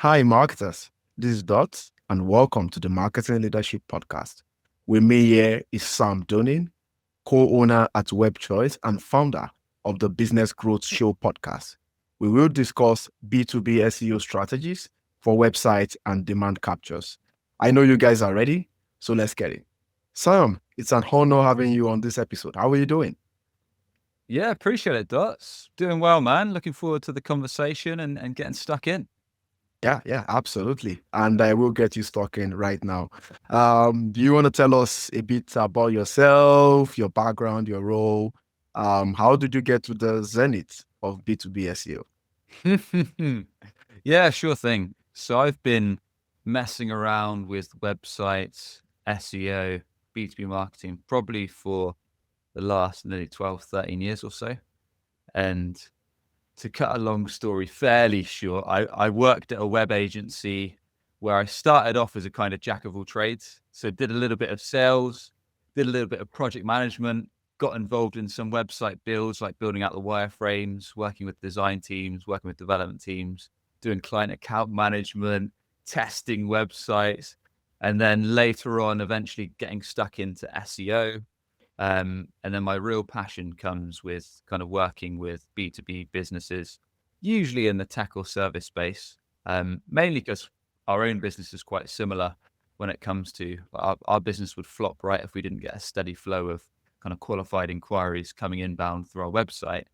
Hi, marketers. This is Dot, and welcome to the Marketing Leadership Podcast. With me here is Sam Donin, co-owner at WebChoice and founder of the Business Growth Show podcast. We will discuss B2B SEO strategies for websites and demand captures. I know you guys are ready, so let's get it. Sam, it's an honor having you on this episode. How are you doing? Yeah, appreciate it, Dots. Doing well, man. Looking forward to the conversation and getting stuck in. Yeah, absolutely. And I will get you stuck in right now. Do you want to tell us a bit about yourself, your background, your role? How did you get to the zenith of B2B SEO? Yeah, sure thing. So I've been messing around with websites, SEO, B2B marketing, probably for the last nearly 12, 13 years or so. And to cut a long story fairly short, I worked at a web agency where I started off as a kind of jack of all trades. So did a little bit of sales, did a little bit of project management, got involved in some website builds, like building out the wireframes, working with design teams, working with development teams, doing client account management, testing websites, and then later on, eventually getting stuck into SEO. And then my real passion comes with kind of working with B2B businesses, usually in the tech or service space, mainly because our own business is quite similar when it comes to our business would flop, right, if we didn't get a steady flow of kind of qualified inquiries coming inbound through our website.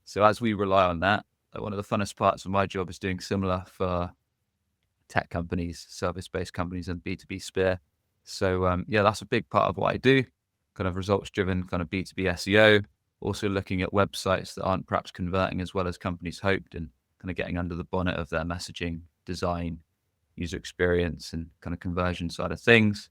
So as we rely on that, one of the funnest parts of my job is doing similar for tech companies, service-based companies, and B2B sphere. So yeah, that's a big part of what I do, kind of results-driven kind of B2B SEO, also looking at websites that aren't perhaps converting as well as companies hoped and kind of getting under the bonnet of their messaging, design, user experience, and kind of conversion side of things.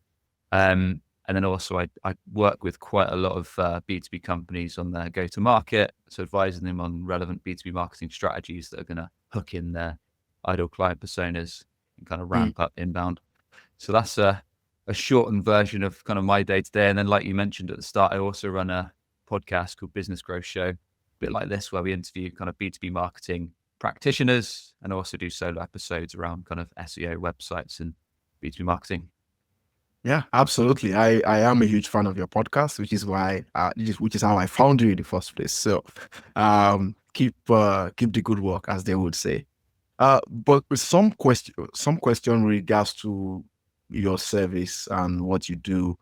And then also I work with quite a lot of B2B companies on their go-to-market, so advising them on relevant B2B marketing strategies that are going to hook in their ideal client personas and kind of ramp up inbound. So that's a shortened version of kind of my day-to-day. And then like you mentioned at the start, I also run a podcast called Business Growth Show, a bit like this, where we interview kind of B2B marketing practitioners and also do solo episodes around kind of SEO websites and B2B marketing. Yeah, absolutely. I am a huge fan of your podcast, which is why which is how I found you in the first place. So, keep the good work, as they would say. But with some question regards to your service and what you do.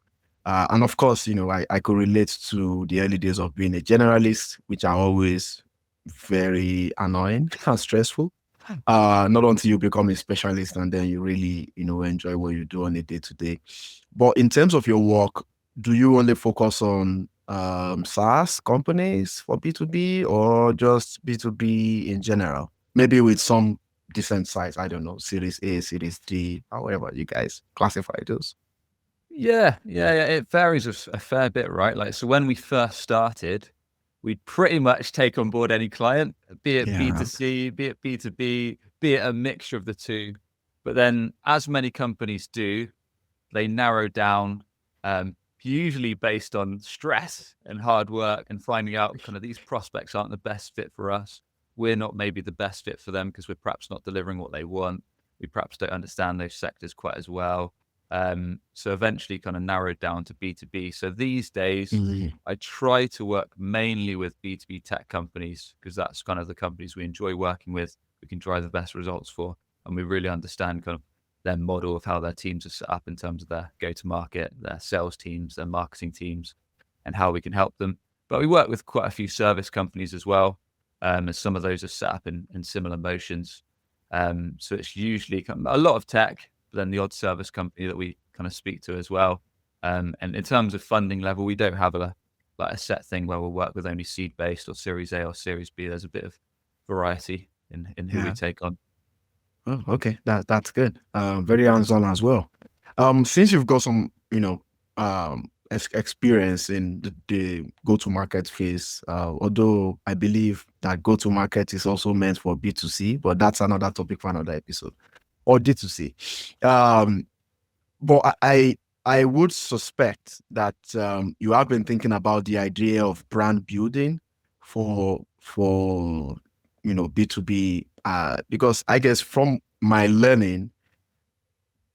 And of course, I could relate to the early days of being a generalist, which are always very annoying and stressful. Not until you become a specialist and then you really, enjoy what you do on a day-to-day. But in terms of your work, do you only focus on SaaS companies for B2B or just B2B in general? Maybe with some decent size, I don't know, Series A, Series D, however you guys classify those. Yeah. It varies a fair bit, right? Like, so when we first started, we'd pretty much take on board any client, be it Yeah. B2C, be it B2B, be it a mixture of the two. But then, as many companies do, they narrow down, usually based on stress and hard work and finding out kind of these prospects aren't the best fit for us. We're not maybe the best fit for them because we're perhaps not delivering what they want. We perhaps don't understand those sectors quite as well. So eventually kind of narrowed down to B2B. So these days, I try to work mainly with B2B tech companies because that's kind of the companies we enjoy working with, we can drive the best results for, and we really understand kind of their model of how their teams are set up in terms of their go-to-market, their sales teams, their marketing teams, and how we can help them. But we work with quite a few service companies as well, as some of those are set up in similar motions. So it's usually a lot of tech, but then the odd service company that we kind of speak to as well. And in terms of funding level, we don't have a set thing where we'll work with only seed-based or Series A or Series B. There's a bit of variety in who we take on. Oh, okay. That's good. Very hands-on as well. Since you've got some, experience in the go-to-market phase, although I believe that go-to-market is also meant for B2C, but that's another topic for another episode, or D2C. But I would suspect that you have been thinking about the idea of brand building for B2B, because I guess from my learning,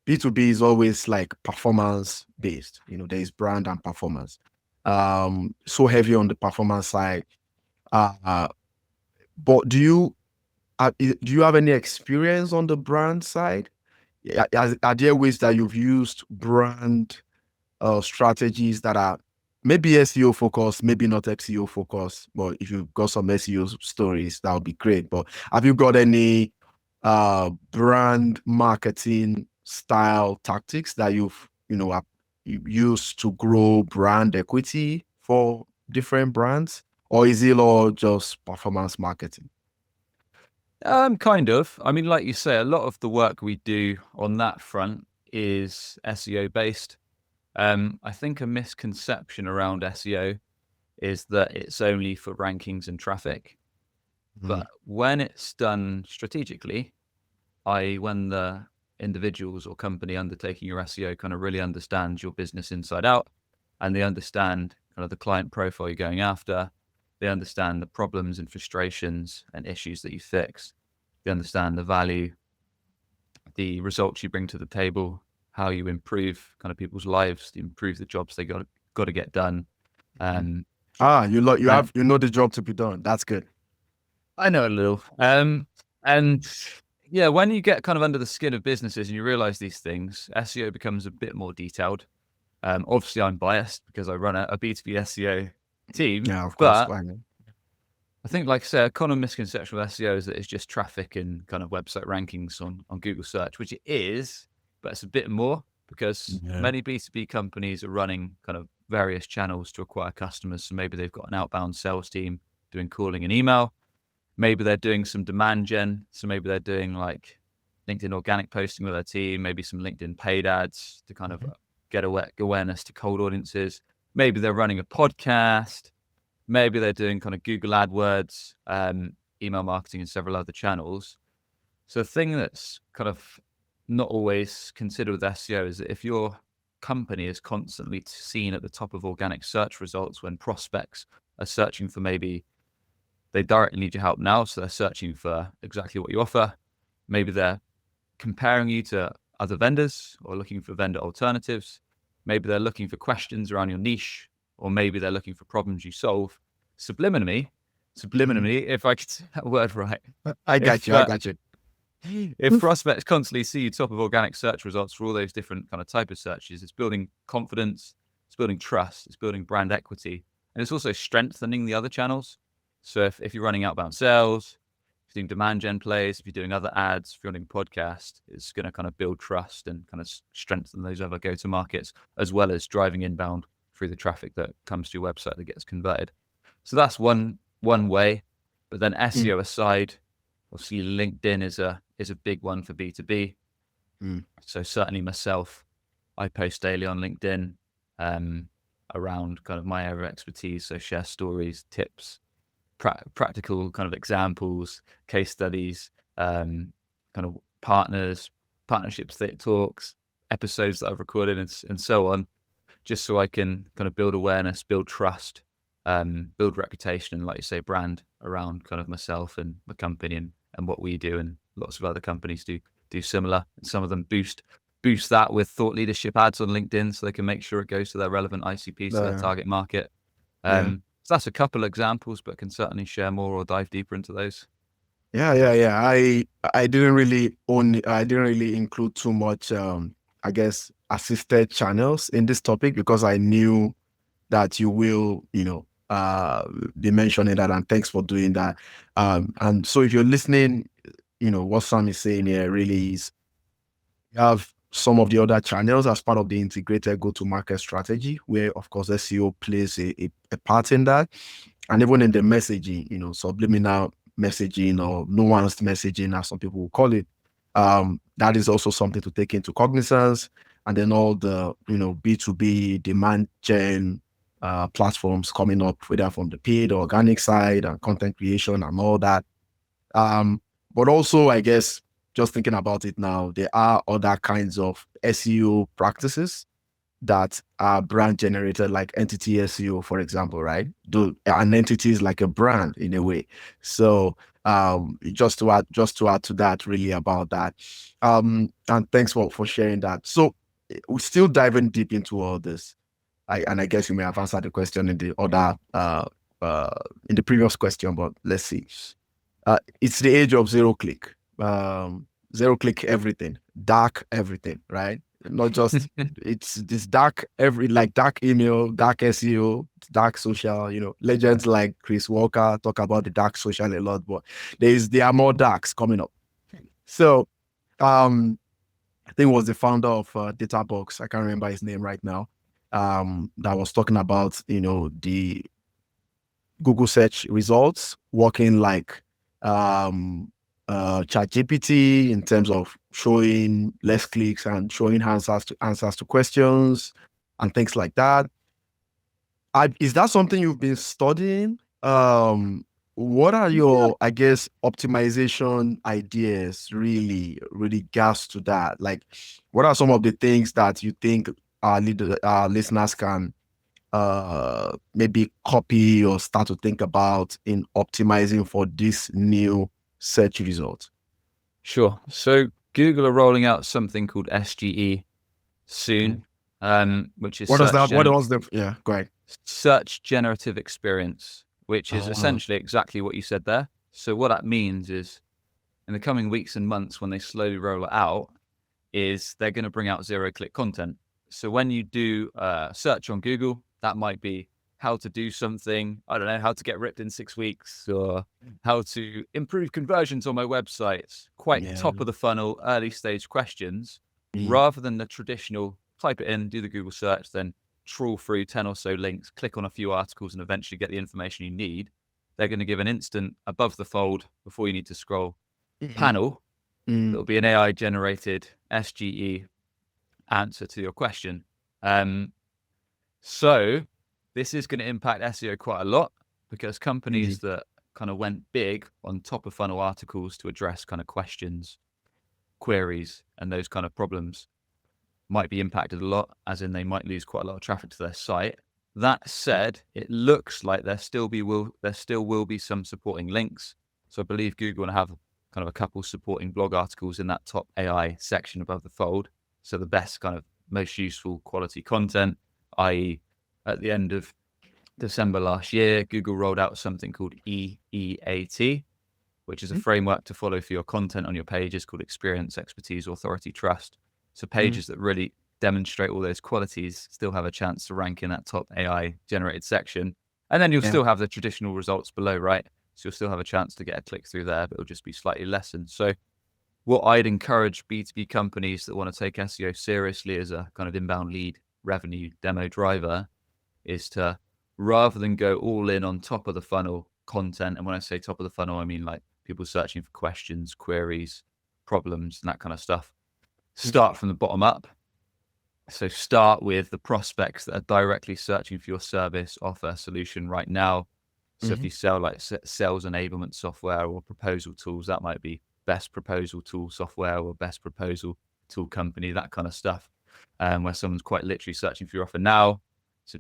B2B is always like performance based. There is brand and performance. So heavy on the performance side. Uh, but do you have any experience on the brand side? Are there ways that you've used brand strategies that are maybe SEO focused, maybe not SEO focused, but if you've got some SEO stories, that would be great. But have you got any brand marketing style tactics that you used to grow brand equity for different brands, or is it all just performance marketing? Kind of. I mean, like you say, a lot of the work we do on that front is SEO based. I think a misconception around SEO is that it's only for rankings and traffic. Mm. But when it's done strategically, i.e., when the individuals or company undertaking your SEO kind of really understands your business inside out, and they understand kind of the client profile you're going after, they understand the problems and frustrations and issues that you fix, they understand the value, the results you bring to the table, how you improve kind of people's lives, improve the jobs they got to get done. Um, You know the job to be done. That's good. I know a little. And yeah, when you get kind of under the skin of businesses and you realize these things, SEO becomes a bit more detailed. Obviously, I'm biased because I run a B2B SEO team, Yeah, of course. but Why not? I think, like I say, a common misconception with SEO is that it's just traffic and kind of website rankings on Google search, which it is, but it's a bit more because Yeah. many B2B companies are running kind of various channels to acquire customers. So maybe they've got an outbound sales team doing calling and email. Maybe they're doing some demand gen. So maybe they're doing like LinkedIn organic posting with their team, maybe some LinkedIn paid ads to kind of get awareness to cold audiences. Maybe they're running a podcast. Maybe they're doing kind of Google AdWords, email marketing, and several other channels. So the thing that's kind of not always considered with SEO is that if your company is constantly seen at the top of organic search results when prospects are searching for, maybe they directly need your help now, so they're searching for exactly what you offer. Maybe they're comparing you to other vendors or looking for vendor alternatives. Maybe they're looking for questions around your niche, or maybe they're looking for problems you solve. Subliminally, if I could say that word right, I got if you. I got you. if prospects constantly see you top of organic search results for all those different kind of type of searches, it's building confidence, it's building trust, it's building brand equity, and it's also strengthening the other channels. So if you're running outbound sales, if you're doing demand gen plays, if you're doing other ads, if you're running podcast, it's going to kind of build trust and kind of strengthen those other go-to markets, as well as driving inbound through the traffic that comes to your website that gets converted. So that's one way. But then Mm, SEO aside, obviously LinkedIn is a big one for B2B. mm. So certainly myself, I post daily on LinkedIn around kind of my area of expertise. So share stories, tips, practical kind of examples, case studies, kind of partnerships, talks, episodes that I've recorded, and so on, just so I can kind of build awareness, build trust, build reputation, and like you say, brand around kind of myself and my company and what we do, and lots of other companies do similar. And some of them boost that with thought leadership ads on LinkedIn so they can make sure it goes to their relevant ICPs, to their Uh, target market. yeah. So that's a couple examples, but can certainly share more or dive deeper into those. Yeah. I didn't really include too much I guess assisted channels in this topic because I knew that you will, be mentioning that, and thanks for doing that. And so if you're listening, what Sam is saying here really is you have some of the other channels as part of the integrated go-to-market strategy, where of course SEO plays a part in that. And even in the messaging, subliminal messaging or nuanced messaging, as some people will call it, that is also something to take into cognizance. And then all the, B2B demand gen platforms coming up, whether from the paid or organic side and content creation and all that. But also, I guess, just thinking about it now, there are other kinds of SEO practices that are brand generated, like entity SEO, for example, right? An entity is like a brand in a way. So Just to add to that, really about that. And thanks for sharing that. So we're still diving deep into all this. And I guess you may have answered the question in the other uh in the previous question, but let's see. It's the age of zero click. Zero click everything, dark everything, right? Not just it's this dark dark email, dark SEO, dark social. Legends like Chris Walker talk about the dark social a lot, but there are more darks coming up. So I think it was the founder of Databox. I can't remember his name right now. That was talking about the Google search results working like ChatGPT in terms of showing less clicks and showing answers to questions and things like that. Is that something you've been studying? What are your, I guess, optimization ideas really, really gas to that? Like, what are some of the things that you think our listeners can maybe copy or start to think about in optimizing for this new search result? Sure. So Google are rolling out something called SGE soon, which is What does that? What was the? Yeah, go ahead. search generative experience, which is Oh, essentially exactly what you said there. So what that means is in the coming weeks and months, when they slowly roll it out, is they're going to bring out zero-click content. So when you do a search on Google, that might be how to do something, I don't know, how to get ripped in 6 weeks, or how to improve conversions on my website, quite yeah. top of the funnel, early stage questions, Mm, rather than the traditional type it in, do the Google search, then trawl through 10 or so links, click on a few articles, and eventually get the information you need. They're going to give an instant above the fold before you need to scroll mm, panel. mm, It'll be an AI generated SGE answer to your question. So this is going to impact SEO quite a lot because companies indeed. that kind of went big on top of funnel articles to address kind of questions, queries, and those kind of problems might be impacted a lot, as in they might lose quite a lot of traffic to their site. That said, it looks like there still will be some supporting links. So I believe Google will have kind of a couple supporting blog articles in that top AI section above the fold. So the best kind of most useful quality content, i.e., at the end of December last year, Google rolled out something called EEAT, which is a Mm, framework to follow for your content on your pages called Experience, Expertise, Authority, Trust. So mm, pages that really demonstrate all those qualities still have a chance to rank in that top AI generated section. And then you'll yeah. still have the traditional results below, right? So you'll still have a chance to get a click through there, but it'll just be slightly lessened. So what I'd encourage B2B companies that want to take SEO seriously as a kind of inbound lead revenue demo driver is to, rather than go all in on top of the funnel content, and when I say top of the funnel, I mean like people searching for questions, queries, problems, and that kind of stuff, Mm, start from the bottom up. So start with the prospects that are directly searching for your service, offer, solution right now. So if mhm. you sell like sales enablement software or proposal tools, that might be best proposal tool software or best proposal tool company, that kind of stuff, where someone's quite literally searching for your offer now. So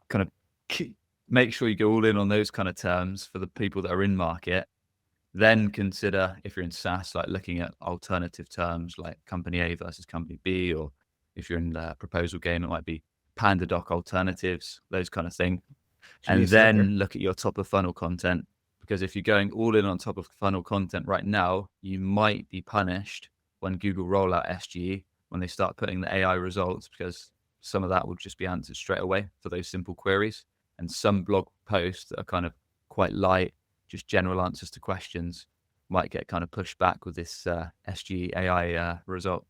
kind of make sure you go all in on those kind of terms for the people that are in market. Then consider, if you're in SaaS, like looking at alternative terms like company A versus company B, or if you're in the proposal game, it might be PandaDoc alternatives, those kind of thing. And Jeez, okay. then look at your top of funnel content, because if you're going all in on top of funnel content right now, you might be punished when Google roll out SGE, when they start putting the AI results, because some of that will just be answered straight away for those simple queries. And some blog posts that are kind of quite light, just general answers to questions, might get kind of pushed back with this SGE AI result.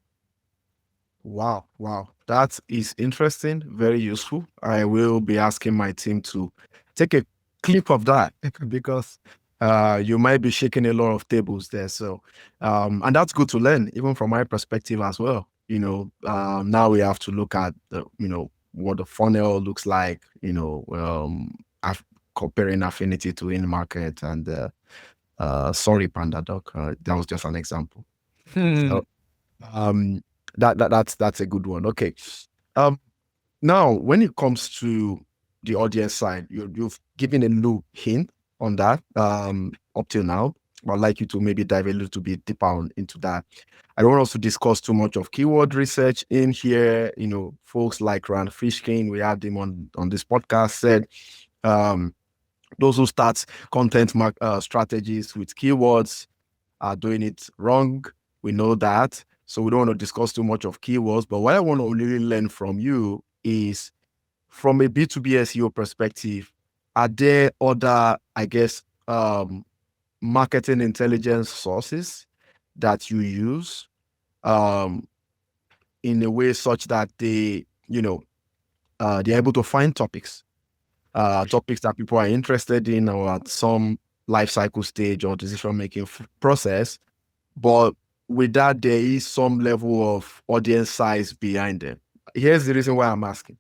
Wow, wow. That is interesting, very useful. I will be asking my team to take a clip of that because you might be shaking a lot of tables there. So and that's good to learn, even from my perspective as well. Now we have to look at what the funnel looks like, comparing affinity to in market and sorry, Panda Doc. That was just an example. So um that's a good one. Okay. Um Now when it comes to the audience side, you've given a little hint on that up till now. I'd like you to maybe dive a little bit deeper into that. I don't want us to discuss too much of keyword research in here. Folks like Rand Fishkin, we had him on this podcast, said those who start content strategies with keywords are doing it wrong. We know that. So we don't want to discuss too much of keywords. But what I want to really learn from you is, from a B2B SEO perspective, are there other, I guess, marketing intelligence sources that you use in a way such that they're able to find topics that people are interested in, or at some life cycle stage or decision making process, but with that there is some level of audience size behind them. Here's the reason why I'm asking.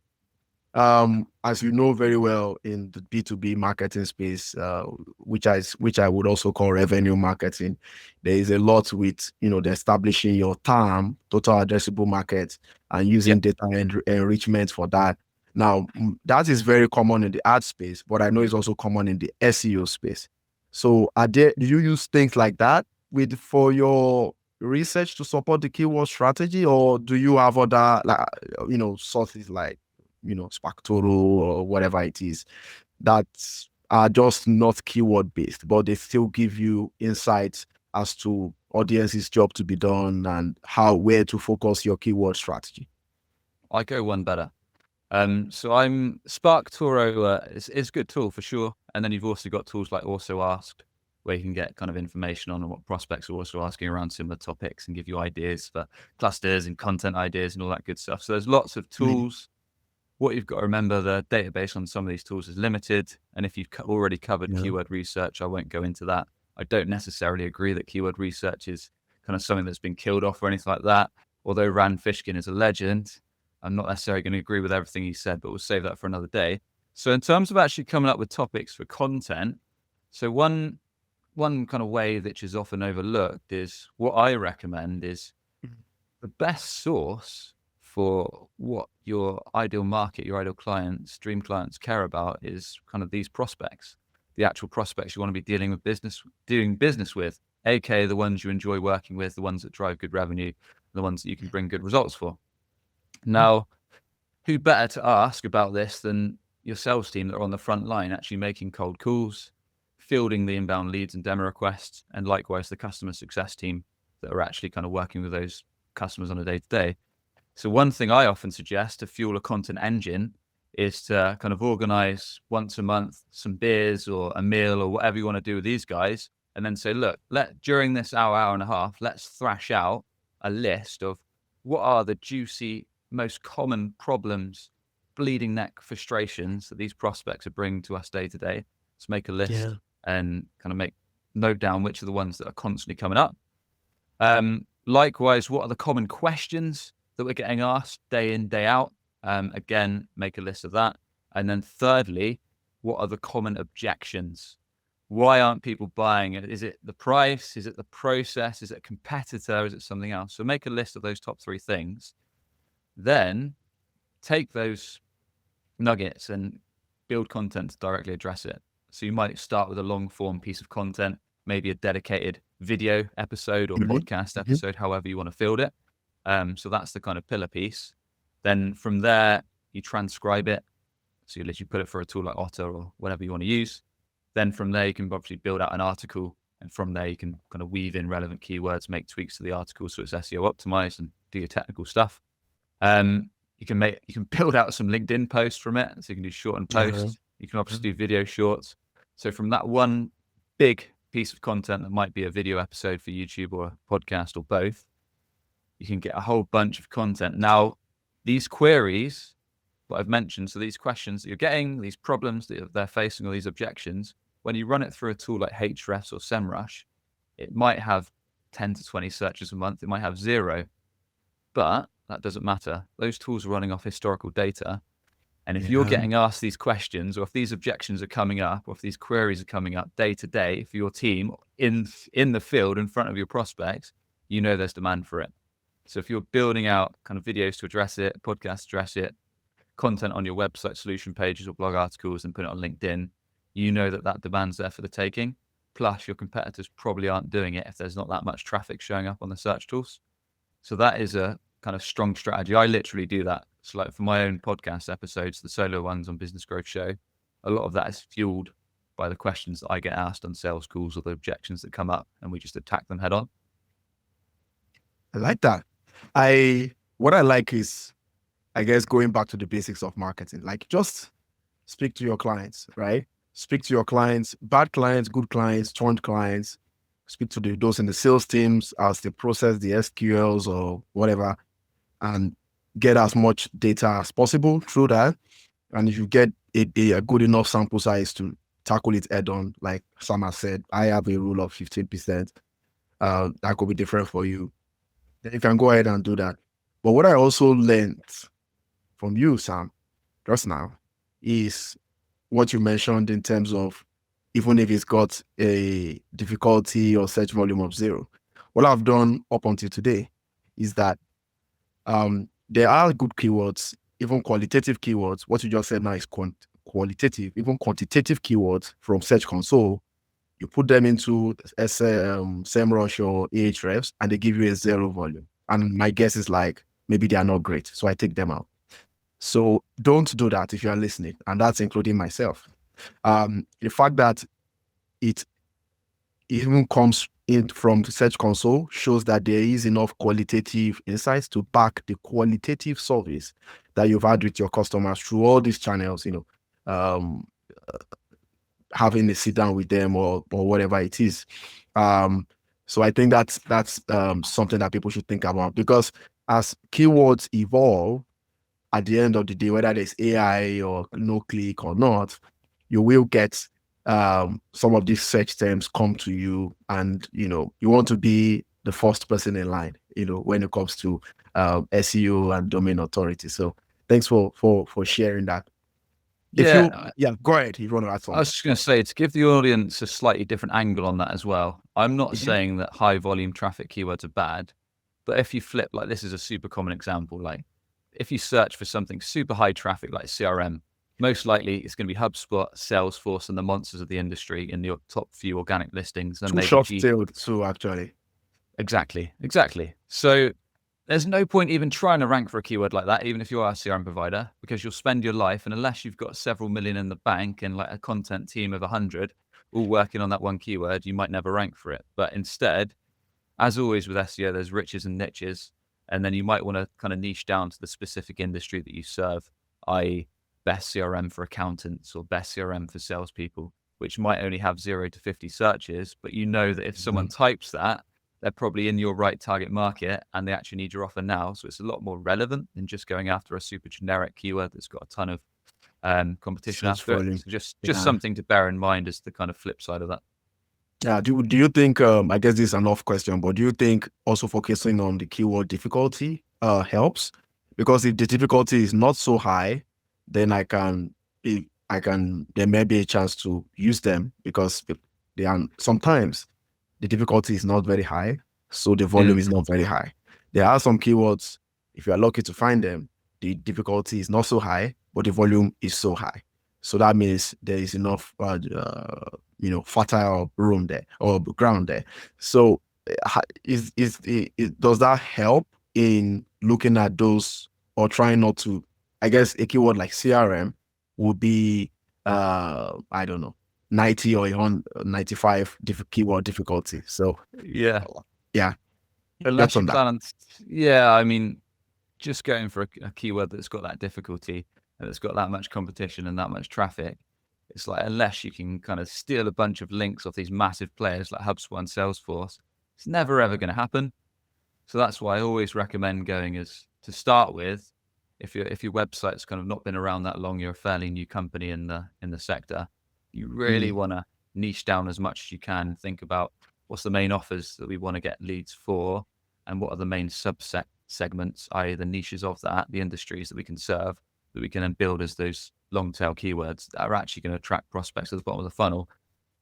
As you know very well, in the B2B marketing space, which I would also call revenue marketing, there is a lot with the establishing your TAM, total addressable market, and using Yep. data enrichment for that. Now, that is very common in the ad space, but I know it's also common in the SEO space. So, do you use things like that for your research to support the keyword strategy, or do you have other sources like Spactoro or whatever it is that are just not keyword based, but they still give you insights as to audience's job to be done and where to focus your keyword strategy? I go one better. So I'm Spark Toro is a good tool for sure. And then you've also got tools like Also Asked, where you can get kind of information on what prospects are also asking around similar topics and give you ideas for clusters and content ideas and all that good stuff. So there's lots of tools. What you've got to remember, the database on some of these tools is limited. And if you've already covered keyword research, I won't go into that. I don't necessarily agree that keyword research is kind of something that's been killed off or anything like that. Although Rand Fishkin is a legend, I'm not necessarily going to agree with everything he said, but we'll save that for another day. So in terms of actually coming up with topics for content, so one kind of way which is often overlooked is, what I recommend is the best source for what your ideal market, your ideal clients, dream clients care about is kind of these prospects, the actual prospects you want to be doing business with, aka the ones you enjoy working with, the ones that drive good revenue, the ones that you can bring good results for. Now, who better to ask about this than your sales team that are on the front line, actually making cold calls, fielding the inbound leads and demo requests, and likewise the customer success team that are actually kind of working with those customers on a day-to-day. So one thing I often suggest to fuel a content engine is to kind of organize once a month some beers or a meal or whatever you want to do with these guys, and then say, look, during this hour and a half, let's thrash out a list of what are the juicy, most common problems, bleeding neck frustrations that these prospects are bringing to us day to day. Let's make a list and kind of note down which are the ones that are constantly coming up. Likewise, what are the common questions that we're getting asked day in, day out? Again, make a list of that. And then thirdly, what are the common objections? Why aren't people buying it? Is it the price? Is it the process? Is it a competitor? Is it something else? So make a list of those top three things. Then take those nuggets and build content to directly address it. So you might start with a long form piece of content, maybe a dedicated video episode or podcast episode, however you want to field it. So that's the kind of pillar piece. Then from there, you transcribe it. So you literally put it for a tool like Otter or whatever you want to use. Then from there, you can obviously build out an article. And from there, you can kind of weave in relevant keywords, make tweaks to the article so it's SEO optimized, and do your technical stuff. You can build out some LinkedIn posts from it. So you can do shortened posts. You can obviously do video shorts. So from that one big piece of content that might be a video episode for YouTube or a podcast or both, you can get a whole bunch of content. Now, these queries that I've mentioned, so these questions that you're getting, these problems that they're facing, or these objections, when you run it through a tool like Ahrefs or SEMrush, it might have 10 to 20 searches a month. It might have 0, but that doesn't matter. Those tools are running off historical data. And if you're getting asked these questions, or if these objections are coming up, or if these queries are coming up day to day for your team in the field in front of your prospects, you know there's demand for it. So if you're building out kind of videos to address it, podcasts to address it, content on your website, solution pages or blog articles, and put it on LinkedIn, you know that demand's there for the taking. Plus, your competitors probably aren't doing it if there's not that much traffic showing up on the search tools. So that is a kind of strong strategy. I literally do that. So like for my own podcast episodes, the solo ones on Business Growth Show, a lot of that is fueled by the questions that I get asked on sales calls or the objections that come up, and we just attack them head on. I like that. What I like is, I guess, going back to the basics of marketing. Like, just speak to your clients, right? Speak to your clients, bad clients, good clients, turned clients. Speak to those in the sales teams as they process the SQLs or whatever, and get as much data as possible through that. And if you get a good enough sample size to tackle it head on, like Sam has said, I have a rule of 15%. That could be different for you. Then you can go ahead and do that. But what I also learned from you, Sam, just now, is what you mentioned in terms of even if it's got a difficulty or search volume of 0. What I've done up until today is that there are good keywords, even qualitative keywords. What you just said now is qualitative, even quantitative keywords from Search Console. You put them into SEMrush or Ahrefs, and they give you a 0 volume. And my guess is like, maybe they are not great, so I take them out. So don't do that if you are listening, and that's including myself. The fact that it even comes in from the Search Console shows that there is enough qualitative insights to back the qualitative surveys that you've had with your customers through all these channels, having a sit down with them or whatever it is. So I think that's something that people should think about, because as keywords evolve, at the end of the day, whether there's AI or no click or not, you will get some of these search terms come to you, and you want to be the first person in line, when it comes to SEO and domain authority. So thanks for sharing that. Yeah, Go ahead. If you want to add something. I was just going to say, to give the audience a slightly different angle on that as well, I'm not saying that high volume traffic keywords are bad, but if you flip, like, this is a super common example, like if you search for something super high traffic like CRM, most likely it's going to be HubSpot, Salesforce, and the monsters of the industry in your top few organic listings. And Too short-tailed too, actually. Exactly. So there's no point even trying to rank for a keyword like that, even if you are a CRM provider, because you'll spend your life, and unless you've got several million in the bank and like a content team of 100 all working on that one keyword, you might never rank for it. But instead, as always with SEO, there's riches and niches, and then you might want to kind of niche down to the specific industry that you serve, i.e. best CRM for accountants or best CRM for salespeople, which might only have 0 to 50 searches, but you know that if someone types that, they're probably in your right target market and they actually need your offer now. So it's a lot more relevant than just going after a super generic keyword that's got a ton of competition after it. So just something to bear in mind is the kind of flip side of that. Yeah. Do you think, I guess this is an off question, but do you think also focusing on the keyword difficulty helps? Because if the difficulty is not so high, then there may be a chance to use them, because they are sometimes the difficulty is not very high, so the volume is not very high. There are some keywords, if you are lucky to find them, the difficulty is not so high, but the volume is so high. So that means there is enough, fertile room there or ground there. So does that help in looking at those, or trying not to? I guess a keyword like CRM would be, I don't know, 90 or 95 keyword difficulty. So yeah. Unless you balance, I mean, just going for a keyword that's got that difficulty and it's got that much competition and that much traffic, it's like, unless you can kind of steal a bunch of links off these massive players like HubSpot and Salesforce, it's never ever going to happen. So that's why I always recommend going as, to start with, if your website's kind of not been around that long, you're a fairly new company in the sector, you really want to niche down as much as you can. Think about what's the main offers that we want to get leads for, and what are the main subset segments, i.e. the niches of that, the industries that we can serve, that we can then build as those long tail keywords that are actually going to attract prospects at the bottom of the funnel.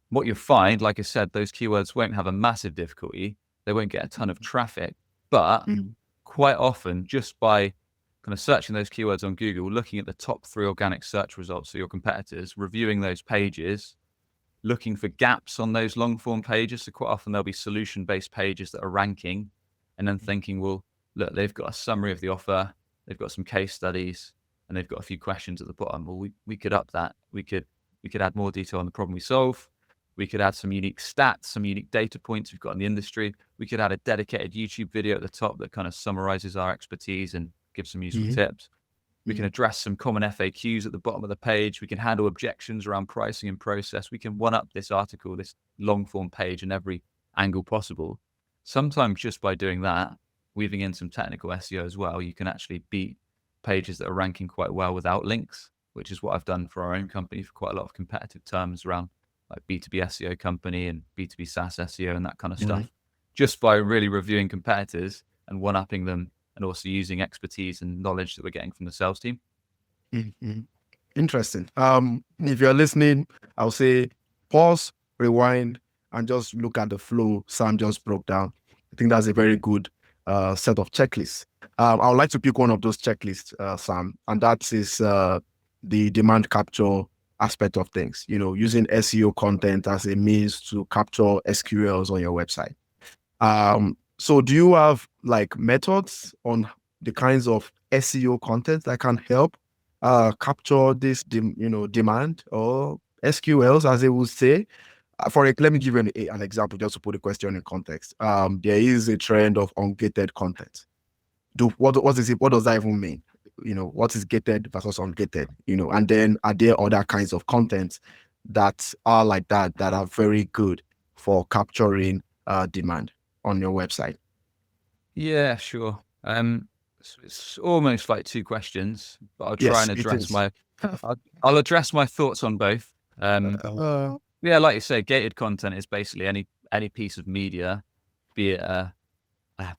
What you'll find, like I said, those keywords won't have a massive difficulty. They won't get a ton of traffic, but quite often, just by kind of searching those keywords on Google, looking at the top 3 organic search results for your competitors, reviewing those pages, looking for gaps on those long form pages. So quite often there'll be solution-based pages that are ranking, and then thinking, well, look, they've got a summary of the offer, they've got some case studies, and they've got a few questions at the bottom. Well, we could up that. We could add more detail on the problem we solve. We could add some unique stats, some unique data points we've got in the industry. We could add a dedicated YouTube video at the top that kind of summarizes our expertise and gives some useful tips. We can address some common FAQs at the bottom of the page. We can handle objections around pricing and process. We can one-up this article, this long-form page in every angle possible. Sometimes just by doing that, weaving in some technical SEO as well, you can actually beat pages that are ranking quite well without links, which is what I've done for our own company for quite a lot of competitive terms around like B2B SEO company and B2B SaaS SEO and that kind of stuff. Just by really reviewing competitors and one-upping them, and also using expertise and knowledge that we're getting from the sales team. Interesting. If you're listening, I'll say pause, rewind, and just look at the flow Sam just broke down. I think that's a very good set of checklists. I would like to pick one of those checklists, Sam, and that is the demand capture aspect of things. Using SEO content as a means to capture SQLs on your website. So do you have like methods on the kinds of SEO content that can help capture this demand or SQLs, as they would say? Let me give you an example just to put the question in context. There is a trend of ungated content. What is it? What does that even mean? What is gated versus ungated? And then are there other kinds of content that are like that are very good for capturing demand on your website? Yeah, sure. It's almost like two questions, but I'll try Yes, and it address is. I'll address my thoughts on both. Yeah, like you say, gated content is basically any piece of media, be it a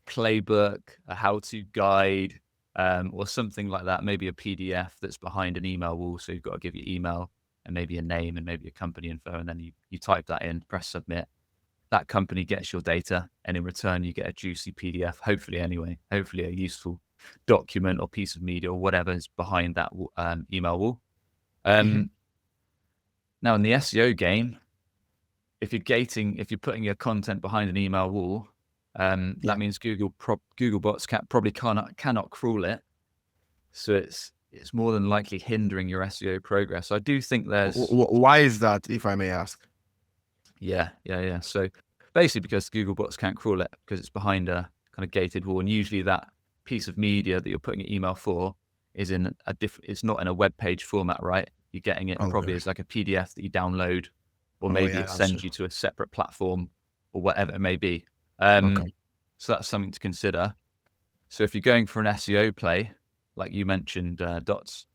playbook, a how-to guide, or something like that, maybe a PDF that's behind an email wall. So you've got to give your email and maybe a name and maybe a company info, and then you type that in, press submit. That company gets your data, and in return you get a juicy PDF, hopefully a useful document or piece of media or whatever is behind that email wall. Now in the SEO game, if you're putting your content behind an email wall, that means Google bots probably cannot crawl it. So it's more than likely hindering your SEO progress. I do think there's... Why is that, if I may ask? Yeah. So basically because Google bots can't crawl it because it's behind a kind of gated wall, and usually that piece of media that you're putting your email for is in it's not in a web page format, right? You're getting it probably as like a PDF that you download, or maybe it sends you to a separate platform or whatever it may be. So that's something to consider. So if you're going for an SEO play, like you mentioned, Dots,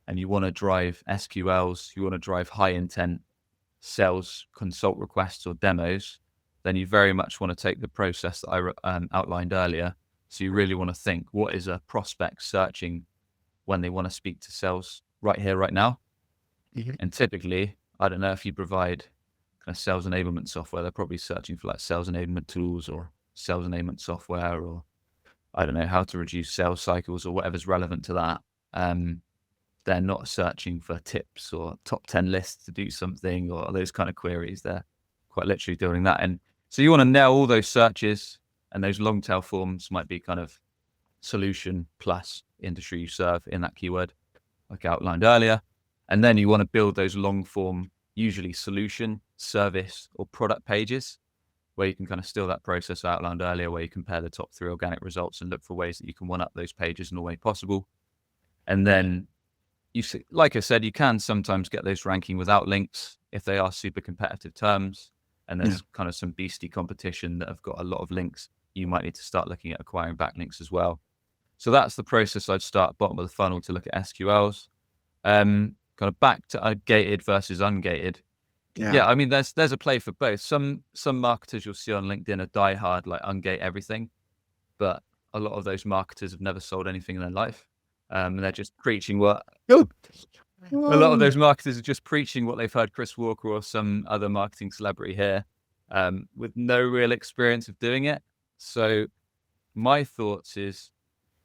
and you want to drive SQLs, you want to drive high intent sales consult requests or demos, then you very much want to take the process that I outlined earlier. So you really want to think, what is a prospect searching when they want to speak to sales right here, right now? And typically, I don't know if you provide kind of sales enablement software, they're probably searching for like sales enablement tools or sales enablement software, or I don't know, how to reduce sales cycles or whatever's relevant to that. They're not searching for tips or top 10 lists to do something or those kind of queries. They're quite literally doing that. And so you want to nail all those searches, and those long tail forms might be kind of solution plus industry you serve in that keyword, like I outlined earlier. And then you want to build those long form, usually solution, service, or product pages, where you can kind of steal that process I outlined earlier, where you compare the top 3 organic results and look for ways that you can one up those pages in all way possible. And then like I said, you can sometimes get those ranking without links if they are super competitive terms, and there's kind of some beastie competition that have got a lot of links. You might need to start looking at acquiring backlinks as well. So that's the process I'd start bottom of the funnel to look at SQLs. Kind of back to gated versus ungated. Yeah, I mean, there's a play for both. Some marketers you'll see on LinkedIn are diehard, like ungate everything, but a lot of those marketers have never sold anything in their life. And they're just preaching a lot of those marketers are just preaching what they've heard Chris Walker or some other marketing celebrity here, with no real experience of doing it. So my thoughts is,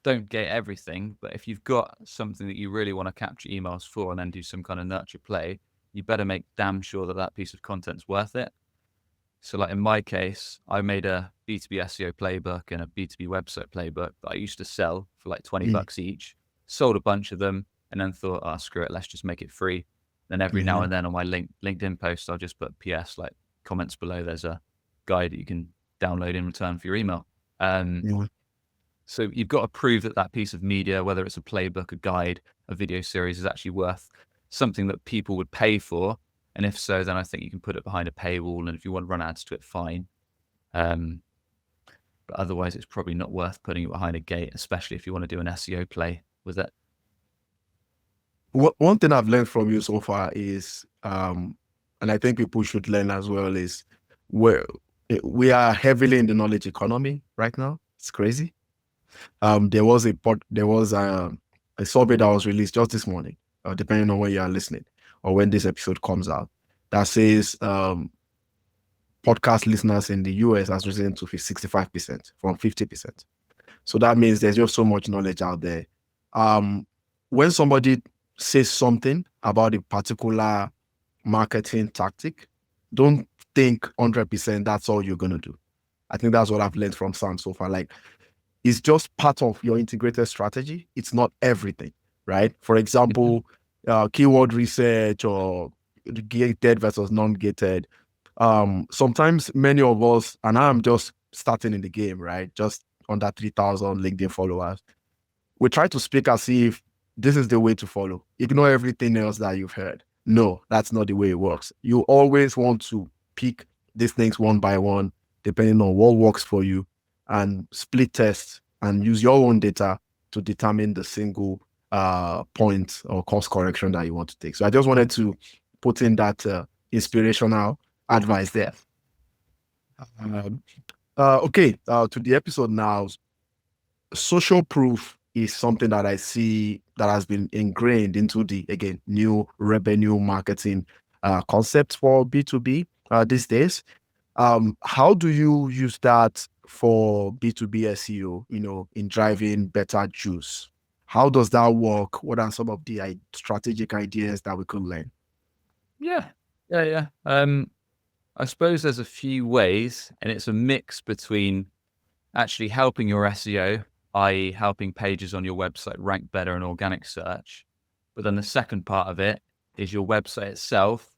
don't gate everything, but if you've got something that you really want to capture emails for and then do some kind of nurture play, you better make damn sure that that piece of content's worth it. So like in my case, I made a B2B SEO playbook and a B2B website playbook that I used to sell for like 20 Mm. bucks each, sold a bunch of them, and then thought, oh, screw it, let's just make it free. Then every now Yeah. and then on my LinkedIn post, I'll just put PS, like comments below, there's a guide that you can download in return for your email. Yeah. So you've got to prove that that piece of media, whether it's a playbook, a guide, a video series, is actually worth something that people would pay for. And if so, then I think you can put it behind a paywall. And if you want to run ads to it, fine. But otherwise, it's probably not worth putting it behind a gate, especially if you want to do an SEO play with it. One thing I've learned from you so far is, and I think people should learn as well, is we are heavily in the knowledge economy right now. It's crazy. There was a survey that was released just this morning, depending on when you are listening or when this episode comes out, that says podcast listeners in the US has risen to 65% from 50%. So that means there's just so much knowledge out there. When somebody says something about a particular marketing tactic, don't think 100% that's all you're going to do. I think that's what I've learned from Sam so far. Like, it's just part of your integrated strategy. It's not everything, right? For example, keyword research or gated versus non-gated. Sometimes many of us, and I'm just starting in the game, right? Just under 3,000 LinkedIn followers. We try to speak as if this is the way to follow. Ignore everything else that you've heard. No, that's not the way it works. You always want to pick these things one by one, depending on what works for you, and split test and use your own data to determine the single point or course correction that you want to take. So I just wanted to put in that inspirational advice there. Okay, to the episode now. Social proof is something that I see that has been ingrained into the, again, new revenue marketing concept for B2B these days. How do you use that for B2B SEO, in driving better juice? How does that work? What are some of the strategic ideas that we could learn? Yeah. I suppose there's a few ways, and it's a mix between actually helping your SEO, i.e. helping pages on your website rank better in organic search. But then the second part of it is your website itself.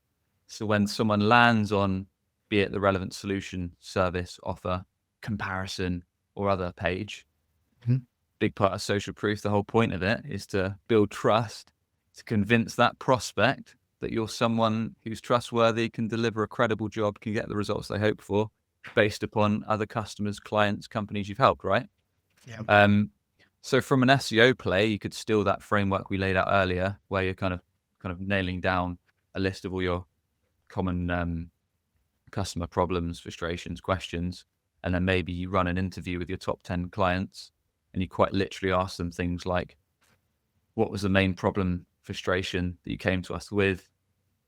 So when someone lands on, be it the relevant solution, service, offer, comparison, or other page, big part of social proof, the whole point of it is to build trust, to convince that prospect that you're someone who's trustworthy, can deliver a credible job, can get the results they hope for, based upon other customers, clients, companies you've helped, right? Yeah. So from an SEO play, you could steal that framework we laid out earlier, where you're kind of nailing down a list of all your common customer problems, frustrations, questions, and then maybe you run an interview with your top 10 clients, and you quite literally ask them things like, what was the main problem, frustration that you came to us with?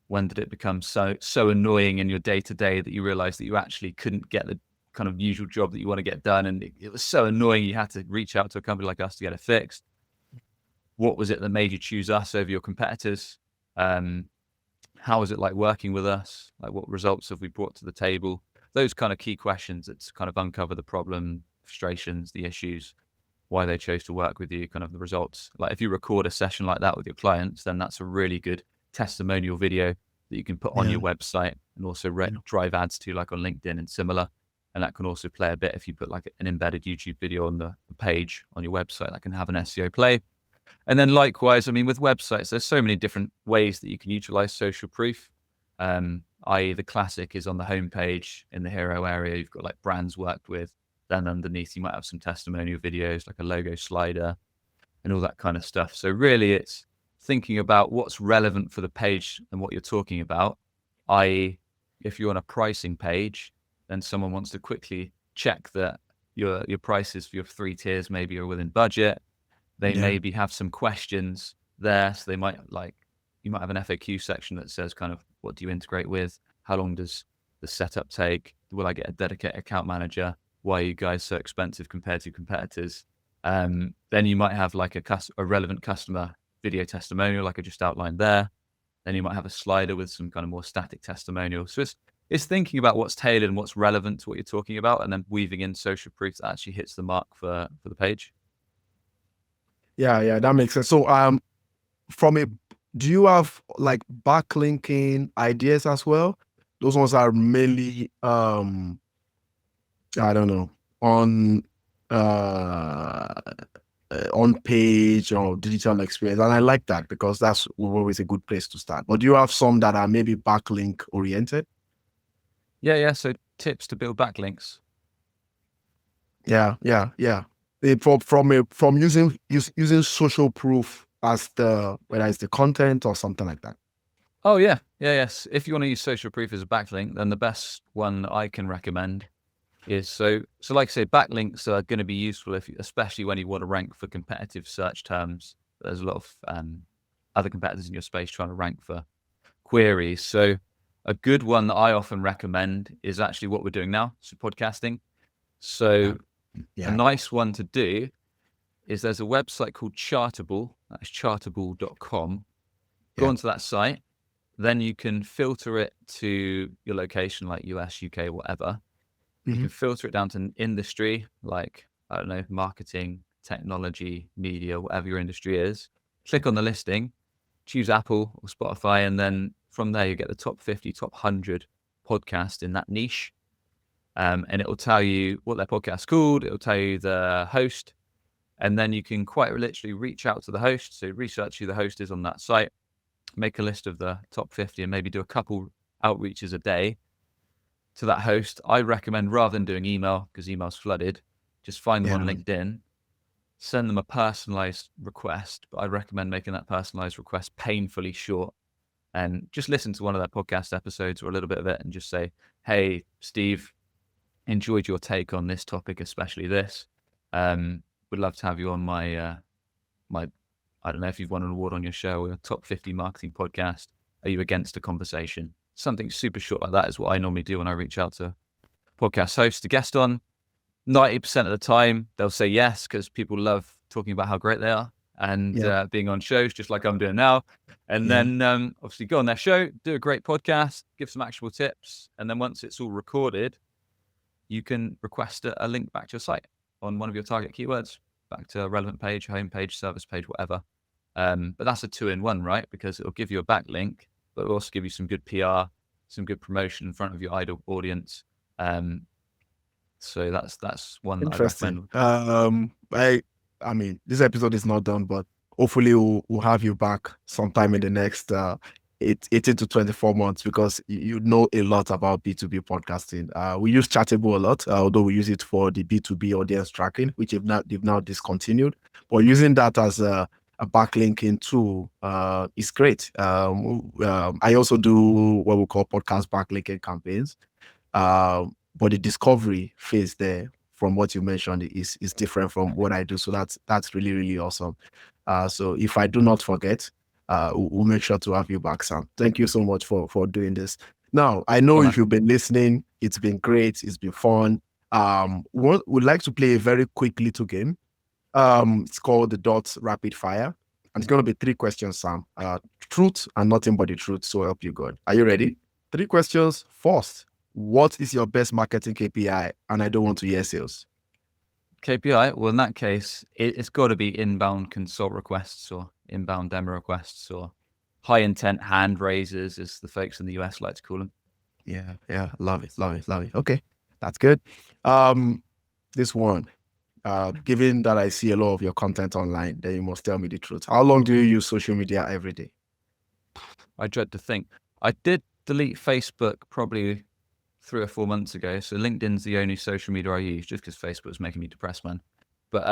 When did it become so annoying in your day-to-day that you realized that you actually couldn't get the kind of usual job that you want to get done, and it was so annoying you had to reach out to a company like us to get it fixed? What was it that made you choose us over your competitors? How was it like working with us? Like, what results have we brought to the table? Those kind of key questions that kind of uncover the problem, frustrations, the issues, why they chose to work with you, kind of the results. Like, if you record a session like that with your clients, then that's a really good testimonial video that you can put on your website and also drive ads to, like on LinkedIn and similar. And that can also play a bit if you put like an embedded YouTube video on the page on your website, that can have an SEO play. And then likewise, I mean, with websites, there's so many different ways that you can utilize social proof. I.e. the classic is on the homepage in the hero area, you've got like brands worked with. Then underneath, you might have some testimonial videos, like a logo slider and all that kind of stuff. So really, it's thinking about what's relevant for the page and what you're talking about. I.e., if you're on a pricing page, then someone wants to quickly check that your prices for your 3 tiers maybe are within budget. They maybe have some questions there. So you might have an FAQ section that says kind of, what do you integrate with? How long does the setup take? Will I get a dedicated account manager? Why are you guys so expensive compared to competitors? Then you might have like a relevant customer video testimonial, like I just outlined there. Then you might have a slider with some kind of more static testimonial. So it's thinking about what's tailored and what's relevant to what you're talking about, and then weaving in social proof that actually hits the mark for the page. Yeah, that makes sense. So from a do you have like backlinking ideas as well? Those ones are mainly I don't know, on on page or digital experience. And I like that because that's always a good place to start. But do you have some that are maybe backlink oriented? Yeah. So tips to build backlinks. Yeah. From using social proof as the whether it's the content or something like that. Oh yes. If you want to use social proof as a backlink, then the best one I can recommend is so like I say, backlinks are going to be useful especially when you want to rank for competitive search terms. There's a lot of other competitors in your space trying to rank for queries. So a good one that I often recommend is actually what we're doing now, so podcasting. So a nice one to do is there's a website called Chartable. That's chartable.com. Go onto that site. Then you can filter it to your location, like US, UK, whatever. You can filter it down to an industry, like, I don't know, marketing, technology, media, whatever your industry is. Click on the listing, choose Apple or Spotify, and then from there you get the top 50, top 100 podcast in that niche. And it will tell you what their podcast's called. It will tell you the host. And then you can quite literally reach out to the host. So research who the host is on that site, make a list of the top 50 and maybe do a couple outreaches a day to that host. I recommend, rather than doing email, because email's flooded, just find them on LinkedIn, send them a personalized request. But I recommend making that personalized request painfully short, and just listen to one of their podcast episodes or a little bit of it and just say, hey, Steve, enjoyed your take on this topic, especially this. Would love to have you on my I don't know if you've won an award on your show or your top 50 marketing podcast. Are you against a conversation? Something super short like that is what I normally do when I reach out to podcast hosts to guest on. 90% of the time, they'll say yes, because people love talking about how great they are and being on shows, just like I'm doing now. And then obviously go on their show, do a great podcast, give some actionable tips. And then once it's all recorded, you can request a link back to your site on one of your target keywords, back to a relevant page, home page, service page, whatever. But that's a 2-in-1, right? Because it'll give you a backlink, but it'll also give you some good PR, some good promotion in front of your ideal audience. So that's one that I recommend. I mean, this episode is not done, but hopefully we'll have you back sometime in the next 18 to 24 months, because you know a lot about B2B podcasting. We use Chartable a lot, although we use it for the B2B audience tracking, which they've now discontinued. But using that as a backlinking tool is great. I also do what we call podcast backlinking campaigns. But the discovery phase there, from what you mentioned, is different from what I do. So that's really, really awesome. So if I do not forget, we'll make sure to have you back, Sam. Thank you so much for doing this. Now, I know if you've been listening, it's been great. It's been fun. We'd like to play a very quick little game. It's called the Dots Rapid Fire. And it's going to be 3 questions, Sam. Truth and nothing but the truth. So help you God. Are you ready? 3 questions. First, what is your best marketing KPI? And I don't want to hear sales. KPI? Well, in that case, it's got to be inbound consult requests or inbound demo requests or high intent hand raisers, as the folks in the US like to call them. Yeah. Love it. Okay, that's good. This one, given that I see a lot of your content online, then you must tell me the truth. How long do you use social media every day? I dread to think. I did delete Facebook probably 3 or 4 months ago. So LinkedIn's the only social media I use, just because Facebook's making me depressed, man. But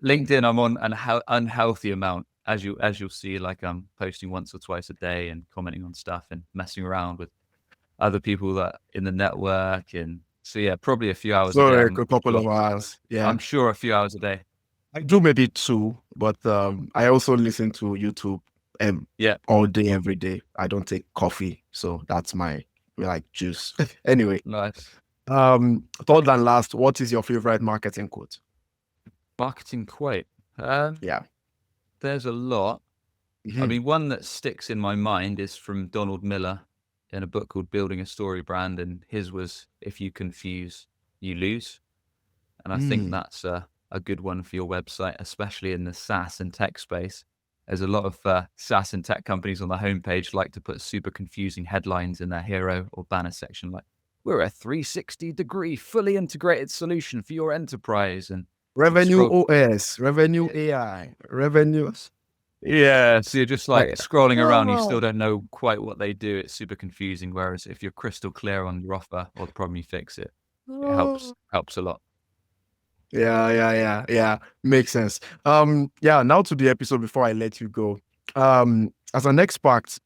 LinkedIn, I'm on an unhealthy amount, as you'll see. Like, I'm posting once or twice a day and commenting on stuff and messing around with other people that in the network. And so yeah, probably a few hours a day. A couple of hours. Yeah, I'm sure a few hours a day. I do maybe 2, but I also listen to YouTube all day, every day. I don't take coffee, so that's my juice. Anyway, nice. Third and last, what is your favorite marketing quote? Marketing quote? Yeah, there's a lot. I Mhm. mean, one that sticks in my mind is from Donald Miller in a book called Building a Story Brand. And his was, if you confuse, you lose. And I think Mm. that's a good one for your website, especially in the SaaS and tech space. There's a lot of SaaS and tech companies on the homepage like to put super confusing headlines in their hero or banner section, like, we're a 360-degree, fully integrated solution for your enterprise. And you Revenue scroll. OS, revenue AI, revenues. Yeah, so you're just like Like, scrolling around, you still oh, don't know quite what they do. It's super confusing. Whereas if you're crystal clear on your offer or the problem, you fix it. It helps oh. helps a lot. Yeah. Makes sense. Yeah, now to the episode before I let you go. As an expert,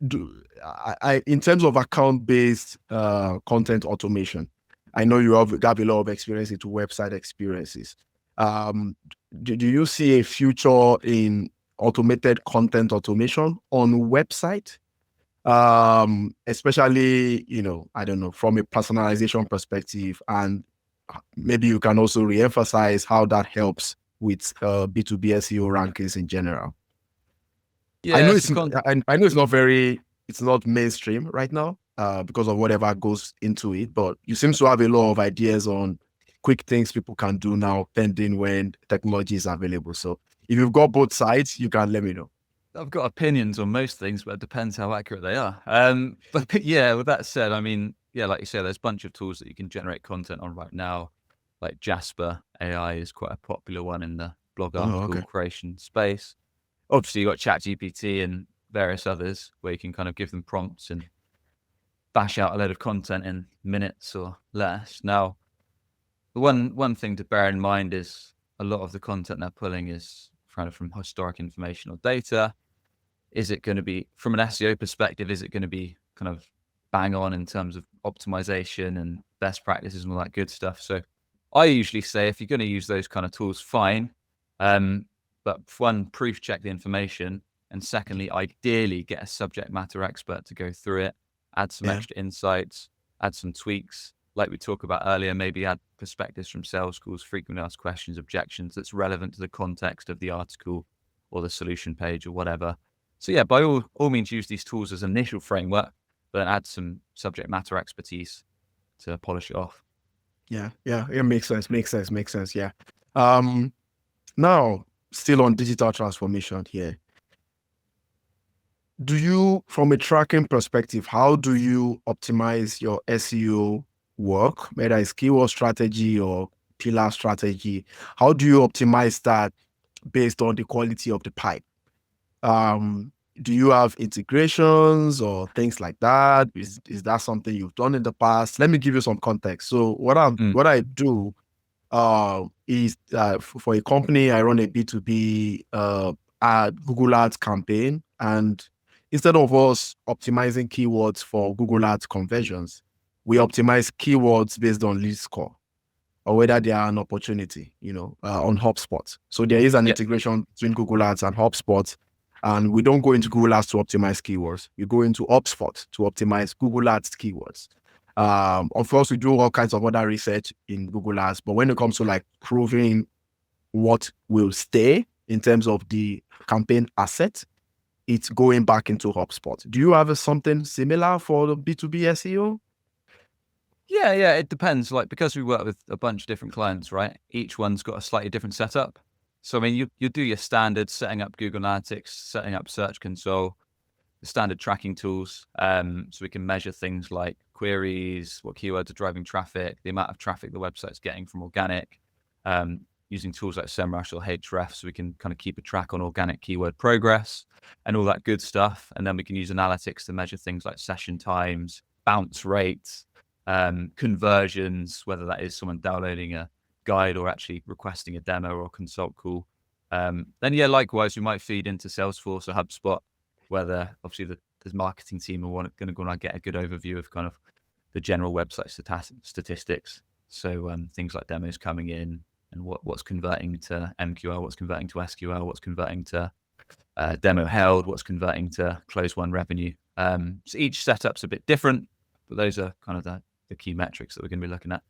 do in terms of account-based content automation, I know you have a lot of experience into website experiences. Um, do you see a future in automated content automation on website? Especially, I don't know, from a personalization perspective, and maybe you can also re-emphasize how that helps with B2B SEO rankings in general. I Yeah, know so it's I know it's not mainstream right now because of whatever goes into it, but you seem to have a lot of ideas on quick things people can do now pending when technology is available. So if you've got both sides, you can let me know. I've got opinions on most things, but it depends how accurate they are. But yeah, with that said, I mean, yeah, like you say, there's a bunch of tools that you can generate content on right now. Like Jasper AI is quite a popular one in the blog Oh, article okay. creation space. Obviously, you've got ChatGPT and various others where you can kind of give them prompts and bash out a load of content in minutes or less. Now, the one thing to bear in mind is a lot of the content they're pulling is kind of from historic information or data. Is it going to be, from an SEO perspective, is it going to be kind of bang on in terms of optimization and best practices and all that good stuff? So I usually say if you're going to use those kind of tools, fine. But one, proof check the information. And secondly, ideally get a subject matter expert to go through it, add some Yeah. extra insights, add some tweaks. Like we talked about earlier, maybe add perspectives from sales calls, frequently asked questions, objections that's relevant to the context of the article or the solution page or whatever. So yeah, by all means, use these tools as an initial framework, but then add some subject matter expertise to polish it off. Yeah. It makes sense. Yeah. Um, Now, still on digital transformation here. Do you, from a tracking perspective, how do you optimize your SEO work, whether it's keyword strategy or pillar strategy? How do you optimize that based on the quality of the pipe? Um, do you have integrations or things like that? Is that something you've done in the past? Let me give you some context. So Mm. what I do is for a company, I run a B2B Google Ads campaign. And instead of us optimizing keywords for Google Ads conversions, we optimize keywords based on lead score or whether they are an opportunity, on HubSpot. So there is an Yeah, integration between Google Ads and HubSpot. And we don't go into Google Ads to optimize keywords. We go into HubSpot to optimize Google Ads keywords. Of course, we do all kinds of other research in Google Ads, but when it comes to like proving what will stay in terms of the campaign asset, it's going back into HubSpot. Do you have something similar for the B2B SEO? yeah. It depends. Like because we work with a bunch of different clients, right? Each one's got a slightly different setup. So I mean, you do your standard setting up Google Analytics, setting up Search Console, the standard tracking tools. So we can measure things like queries, what keywords are driving traffic, the amount of traffic the website's getting from organic, using tools like SEMrush or Href, so we can kind of keep a track on organic keyword progress and all that good stuff. And then we can use analytics to measure things like session times, bounce rates, conversions, whether that is someone downloading a guide or actually requesting a demo or a consult call. Then yeah, likewise, we might feed into Salesforce or HubSpot, where obviously the marketing team are going to go and get a good overview of kind of the general website statistics. So things like demos coming in and what's converting to MQL, what's converting to SQL, what's converting to demo held, what's converting to close one revenue. So each setup's a bit different, but those are kind of the key metrics that we're going to be looking at.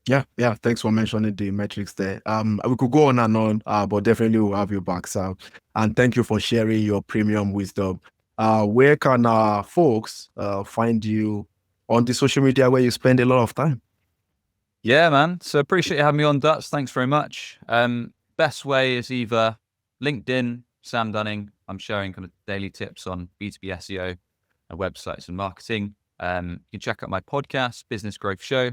Yeah. Thanks for mentioning the metrics there. We could go on and on, but definitely we'll have you back, Sam. And thank you for sharing your premium wisdom. Where can folks find you on the social media where you spend a lot of time? Yeah, man. So appreciate you having me on, Dutch. Thanks very much. Best way is either LinkedIn, Sam Dunning. I'm sharing kind of daily tips on B2B SEO and websites and marketing. You can check out my podcast, Business Growth Show,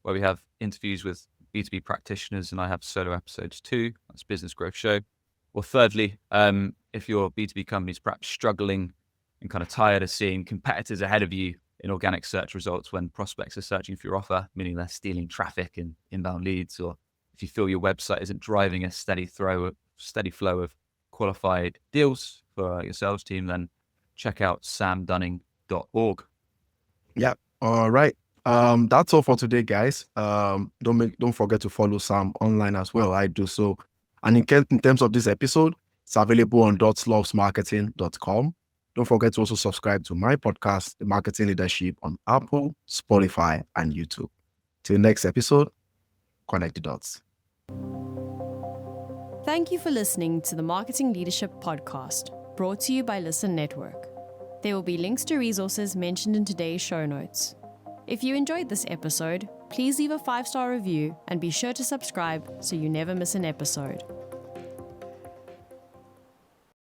where we have interviews with B2B practitioners, and I have solo episodes too. That's Business Growth Show. Or thirdly, if your B2B company is perhaps struggling and kind of tired of seeing competitors ahead of you in organic search results when prospects are searching for your offer, meaning they're stealing traffic and inbound leads, or if you feel your website isn't driving a steady flow of qualified deals for your sales team, then check out samdunning.org. Yeah. All right. That's all for today, guys. Don't forget to follow Sam online as well. I do so. And in terms of this episode, it's available on dotslovesmarketing.com. Don't forget to also subscribe to my podcast, The Marketing Leadership, on Apple, Spotify, and YouTube. Till next episode, connect the dots. Thank you for listening to the Marketing Leadership Podcast, brought to you by Listen Network. There will be links to resources mentioned in today's show notes. If you enjoyed this episode, please leave a 5-star review and be sure to subscribe so you never miss an episode.